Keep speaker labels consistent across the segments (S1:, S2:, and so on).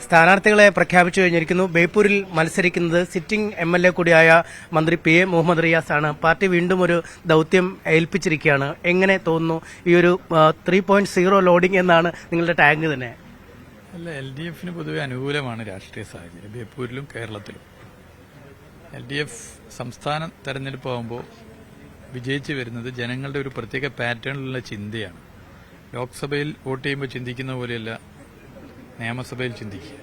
S1: സ്ഥാനാർത്ഥികളെ പ്രഖ്യാപിച്ചു കഴിഞ്ഞിരിക്കുന്നു. ബേപ്പൂരിൽ മത്സരിക്കുന്നത് സിറ്റിംഗ് MLA കൂടിയായ മന്ത്രി PA മുഹമ്മദ് റിയാസ് ആണ്. പാർട്ടി വീണ്ടും ഒരു ദൌത്യം ഏൽപ്പിച്ചിരിക്കുകയാണ്. എങ്ങനെ തോന്നുന്നു ഈ ഒരു 3.0 ലോഡിംഗ് എന്നാണ് നിങ്ങളുടെ ടാഗ് തന്നെ?
S2: അല്ല, LDF പൊതുവെ അനുകൂലമാണ് രാഷ്ട്രീയ സാഹചര്യം ബേപ്പൂരിലും കേരളത്തിലും. LDF സംസ്ഥാന തെരഞ്ഞെടുപ്പ് ആകുമ്പോൾ വിജയിച്ചു വരുന്നത് ജനങ്ങളുടെ ഒരു പ്രത്യേക പാറ്റേണിലുള്ള ചിന്തയാണ്. ലോക്സഭയിൽ വോട്ട് ചെയ്യുമ്പോൾ ചിന്തിക്കുന്ന പോലെയല്ല നിയമസഭയിൽ ചിന്തിക്കുക.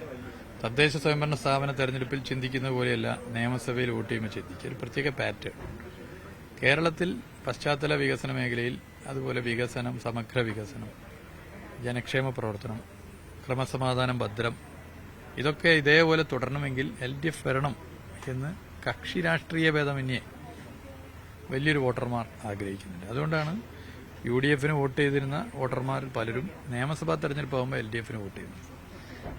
S2: തദ്ദേശ സ്വയംഭരണ സ്ഥാപന തെരഞ്ഞെടുപ്പിൽ ചിന്തിക്കുന്ന പോലെയല്ല നിയമസഭയിൽ വോട്ട് ചെയ്യുമ്പോൾ ചിന്തിക്കുക. ഒരു പ്രത്യേക പാറ്റേൺ. കേരളത്തിൽ പശ്ചാത്തല വികസന മേഖലയിൽ അതുപോലെ വികസനം, സമഗ്ര വികസനം, ജനക്ഷേമ പ്രവർത്തനം, ക്രമസമാധാനം, ഭദ്രം, ഇതൊക്കെ ഇതേപോലെ തുടരണമെങ്കിൽ LDF വരണം എന്ന് കക്ഷി രാഷ്ട്രീയ ഭേദമന്യേ വലിയൊരു വോട്ടർമാർ ആഗ്രഹിക്കുന്നുണ്ട്. അതുകൊണ്ടാണ് UDF വോട്ട് ചെയ്തിരുന്ന വോട്ടർമാരിൽ പലരും നിയമസഭാ തെരഞ്ഞെടുപ്പാകുമ്പോൾ LDF വോട്ട് ചെയ്യുന്നത്.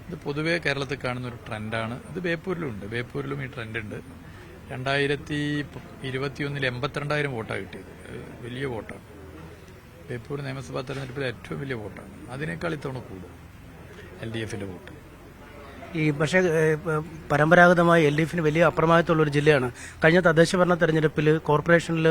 S2: ഇത് പൊതുവെ കേരളത്തിൽ കാണുന്ന ഒരു ട്രെൻഡാണ്. ഇത് ബേപ്പൂരിലുണ്ട്. ബേപ്പൂരിലും ഈ ട്രെൻഡുണ്ട്. 2021 82,000 വോട്ടാണ് കിട്ടിയത്. വലിയ വോട്ടാണ്. ബേപ്പൂർ നിയമസഭാ തെരഞ്ഞെടുപ്പിൽ ഏറ്റവും വലിയ വോട്ടാണ്. അതിനേക്കാൾ ഇത്തവണ കൂടും LDF വോട്ട്.
S1: പക്ഷേ പരമ്പരാഗതമായി LDF വലിയ അപ്രമാദിത്വമുള്ള ഒരു ജില്ലയാണ്. കഴിഞ്ഞ തദ്ദേശ ഭരണ തെരഞ്ഞെടുപ്പിൽ കോർപ്പറേഷനിൽ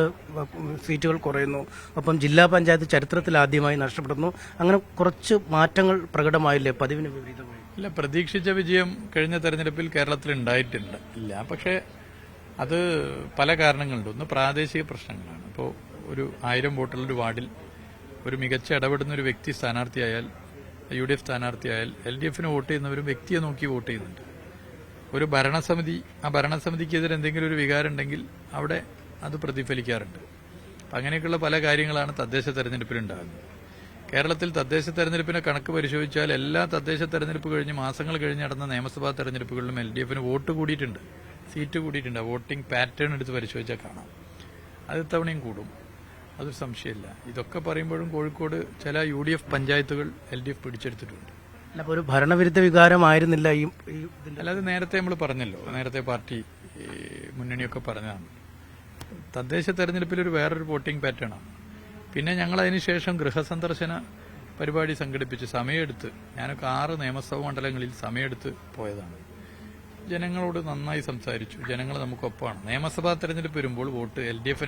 S1: സീറ്റുകൾ കുറയുന്നു. ഒപ്പം ജില്ലാ പഞ്ചായത്ത് ചരിത്രത്തിൽ ആദ്യമായി നഷ്ടപ്പെടുന്നു. അങ്ങനെ കുറച്ച് മാറ്റങ്ങൾ പ്രകടമായില്ലേ പതിവിന് വിപരീതമായി?
S2: ഇല്ല, പ്രതീക്ഷിച്ച വിജയം കഴിഞ്ഞ തെരഞ്ഞെടുപ്പിൽ കേരളത്തിൽ ഉണ്ടായിട്ടില്ല. പക്ഷേ അത് പല കാരണങ്ങളുണ്ട്. ഒന്ന് പ്രാദേശിക പ്രശ്നങ്ങളാണ്. ഇപ്പോൾ ഒരു 1000 വോട്ടുള്ള ഒരു വാർഡിൽ ഒരു മികച്ച ഇടപെടുന്ന ഒരു വ്യക്തി സ്ഥാനാർത്ഥിയായാൽ, UDF സ്ഥാനാർത്ഥിയായാൽ LDF വോട്ട് ചെയ്യുന്നവരും വ്യക്തിയെ നോക്കി വോട്ട് ചെയ്യുന്നുണ്ട്. ഒരു ഭരണസമിതി, ആ ഭരണസമിതിക്കെതിരെ എന്തെങ്കിലും ഒരു വികാരം ഉണ്ടെങ്കിൽ അവിടെ അത് പ്രതിഫലിക്കാറുണ്ട്. അപ്പം അങ്ങനെയൊക്കെയുള്ള പല കാര്യങ്ങളാണ് തദ്ദേശ തെരഞ്ഞെടുപ്പിൽ ഉണ്ടാകുന്നത്. കേരളത്തിൽ തദ്ദേശ തെരഞ്ഞെടുപ്പിനെ കണക്ക് പരിശോധിച്ചാൽ എല്ലാ തദ്ദേശ തെരഞ്ഞെടുപ്പ് കഴിഞ്ഞ് മാസങ്ങൾ കഴിഞ്ഞ് നടന്ന നിയമസഭാ തെരഞ്ഞെടുപ്പുകളിലും LDF വോട്ട് കൂടിയിട്ടുണ്ട്, സീറ്റ് കൂടിയിട്ടുണ്ട്. വോട്ടിംഗ് പാറ്റേൺ എടുത്ത് പരിശോധിച്ചാൽ കാണാം. അത് ഇത്തവണയും കൂടും, അതൊരു സംശയമില്ല. ഇതൊക്കെ പറയുമ്പോഴും കോഴിക്കോട് ചില UDF പഞ്ചായത്തുകൾ LDF പിടിച്ചെടുത്തിട്ടുണ്ട്.
S1: ഒരു ഭരണവിരുദ്ധ വികാരമായിരുന്നില്ല ഈ
S2: അല്ലാതെ നേരത്തെ നമ്മൾ പറഞ്ഞല്ലോ, നേരത്തെ പാർട്ടി മുന്നണിയൊക്കെ പറഞ്ഞതാണ്. തദ്ദേശ തെരഞ്ഞെടുപ്പിൽ ഒരു വേറൊരു വോട്ടിംഗ് പാറ്റേണാണ്. പിന്നെ ഞങ്ങൾ അതിനുശേഷം ഗൃഹസന്ദർശന പരിപാടി സംഘടിപ്പിച്ച് സമയമെടുത്ത്, ഞാനൊക്കെ 6 നിയമസഭാ മണ്ഡലങ്ങളിൽ സമയമെടുത്ത് പോയതാണ്. ജനങ്ങളോട് നന്നായി സംസാരിച്ചു. ജനങ്ങൾ നമുക്കൊപ്പമാണ്. നിയമസഭാ തെരഞ്ഞെടുപ്പ് വരുമ്പോൾ വോട്ട് LDF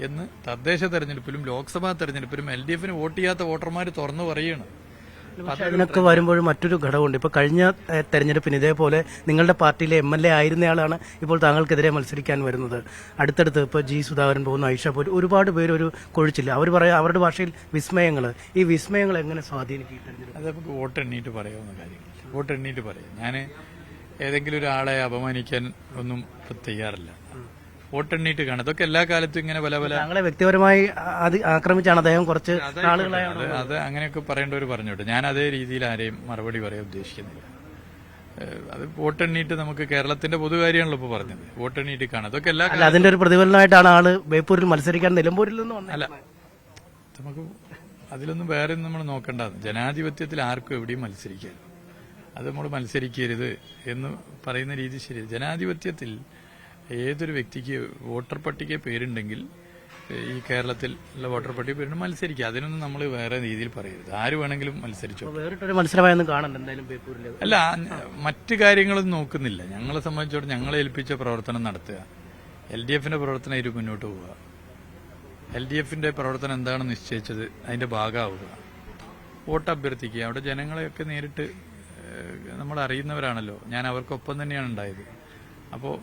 S2: എന്ന് തദ്ദേശ തെരഞ്ഞെടുപ്പിലും ലോക്സഭാ തെരഞ്ഞെടുപ്പിലും LDF വോട്ട് ചെയ്യാത്ത വോട്ടർമാർ തുറന്നു പറയുകയാണ്.
S1: അതിനൊക്കെ വരുമ്പോഴും മറ്റൊരു ഘടകമുണ്ട്. ഇപ്പൊ കഴിഞ്ഞ തെരഞ്ഞെടുപ്പിന് ഇതേപോലെ നിങ്ങളുടെ പാർട്ടിയിലെ MLA ആയിരുന്നയാളാണ് ഇപ്പോൾ താങ്കൾക്കെതിരെ മത്സരിക്കാൻ വരുന്നത്. അടുത്തടുത്ത് ഇപ്പൊ G സുധാകരൻ പോകുന്നു, ഐഷ പോലും ഒരുപാട് പേര് ഒരു കൊഴിച്ചില്ല. അവർ പറയാം അവരുടെ ഭാഷയിൽ വിസ്മയങ്ങൾ. ഈ വിസ്മയങ്ങൾ എങ്ങനെ സ്വാധീനിക്കും?
S2: അത് നമുക്ക് വോട്ട് എണ്ണീട്ട് പറയാവുന്ന കാര്യങ്ങൾ. വോട്ട് എണ്ണീട്ട് പറയാം. ഞാൻ ഏതെങ്കിലും ഒരാളെ അപമാനിക്കാൻ ഒന്നും തയ്യാറല്ല. വോട്ടെണ്ണീട്ട് കാണും. അതൊക്കെ എല്ലാ കാലത്തും ഇങ്ങനെ പല
S1: താങ്കളെ വ്യക്തിപരമായി ആക്രമിച്ചാണ് അദ്ദേഹം കുറച്ച് ആളുകളായി.
S2: അത് അങ്ങനെയൊക്കെ പറയേണ്ടവർ പറഞ്ഞോട്ടെ. ഞാൻ അതേ രീതിയിൽ ആരെയും മറുപടി പറയാൻ ഉദ്ദേശിക്കുന്നില്ല. അത് വോട്ടെണ്ണീട്ട് നമുക്ക് കേരളത്തിന്റെ പൊതുകാര്യമാണല്ലോ ഇപ്പൊ പറഞ്ഞത്. വോട്ടെണ്ണീട്ട് കാണാം. അതൊക്കെ എല്ലാ
S1: അതിന്റെ ഒരു പ്രതിഫലനമായിട്ടാണ് ആള് ബേപ്പൂരിൽ മത്സരിക്കാൻ നിലമ്പൂരിൽ നിന്നും
S2: അല്ല. നമുക്ക് അതിലൊന്നും വേറെ നമ്മൾ നോക്കേണ്ടത്. ജനാധിപത്യത്തിൽ ആർക്കും എവിടെയും മത്സരിക്കാം. അത് നമ്മൾ മത്സരിക്കരുത് എന്ന് പറയുന്ന രീതി ശരി. ജനാധിപത്യത്തിൽ ഏതൊരു വ്യക്തിക്ക് വോട്ടർ പട്ടിക പേരുണ്ടെങ്കിൽ ഈ കേരളത്തിലുള്ള വോട്ടർ പട്ടിക പേരുണ്ട് മത്സരിക്കുക. അതിനൊന്നും നമ്മൾ വേറെ രീതിയിൽ പറയരുത്. ആര് വേണമെങ്കിലും മത്സരിച്ചോ.
S1: വേറിട്ടൊരു മത്സരമായൊന്നും കാണണ്ട എന്തായാലും ബേപ്പൂരിൽ.
S2: അല്ല, മറ്റു കാര്യങ്ങളൊന്നും നോക്കുന്നില്ല. ഞങ്ങളെ സംബന്ധിച്ചോളം ഞങ്ങളെ ഏൽപ്പിച്ച പ്രവർത്തനം നടത്തുക, LDF പ്രവർത്തനം ഇത് മുന്നോട്ട് പോവുക, LDF പ്രവർത്തനം എന്താണെന്ന് നിശ്ചയിച്ചത് അതിന്റെ ഭാഗമാവുക, വോട്ട് അഭ്യർത്ഥിക്കുക. അവിടെ ജനങ്ങളെയൊക്കെ നേരിട്ട് നമ്മൾ അറിയുന്നവരാണല്ലോ. ഞാൻ അവർക്കൊപ്പം തന്നെയാണ് ഉണ്ടായത്. അപ്പോൾ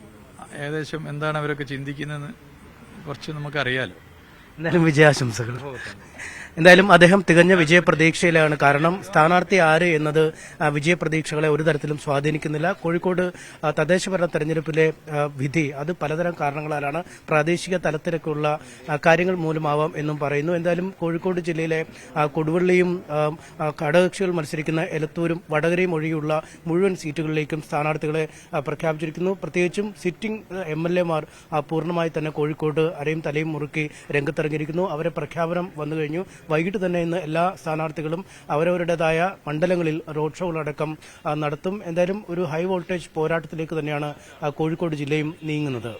S2: ഏകദേശം എന്താണ് അവരൊക്കെ ചിന്തിക്കുന്നതെന്ന് കുറച്ച് നമുക്കറിയാലോ.
S1: എന്തായാലും വിജയാശംസകൾ. എന്തായാലും അദ്ദേഹം തികഞ്ഞ വിജയപ്രതീക്ഷയിലാണ്. കാരണം സ്ഥാനാർത്ഥി ആര് എന്നത് വിജയപ്രതീക്ഷകളെ ഒരു തരത്തിലും സ്വാധീനിക്കുന്നില്ല. കോഴിക്കോട് തദ്ദേശഭരണ തെരഞ്ഞെടുപ്പിലെ വിധി അത് പലതരം കാരണങ്ങളാലാണ്, പ്രാദേശിക തലത്തിലൊക്കെയുള്ള കാര്യങ്ങൾ മൂലമാവാം എന്നും പറയുന്നു. എന്തായാലും കോഴിക്കോട് ജില്ലയിലെ കൊടുവള്ളിയും ഘടകകക്ഷികൾ മത്സരിക്കുന്ന എലത്തൂരും വടകരയും ഒഴികെയുള്ള മുഴുവൻ സീറ്റുകളിലേക്കും സ്ഥാനാർത്ഥികളെ പ്രഖ്യാപിച്ചിരിക്കുന്നു. പ്രത്യേകിച്ചും സിറ്റിംഗ് MLA പൂർണ്ണമായി തന്നെ കോഴിക്കോട് അരയും തലയും മുറുക്കി രംഗത്തിറങ്ങിയിരിക്കുന്നു. അവരെ പ്രഖ്യാപനം വന്നു കഴിഞ്ഞു. വൈകിട്ട് തന്നെ ഇന്ന് എല്ലാ സ്ഥാനാർത്ഥികളും അവരവരുടേതായ മണ്ഡലങ്ങളിൽ റോഡ് ഷോകളടക്കം നടത്തും. എന്തായാലും ഒരു ഹൈ വോൾട്ടേജ് പോരാട്ടത്തിലേക്ക് തന്നെയാണ് കോഴിക്കോട് ജില്ലയും നീങ്ങുന്നത്.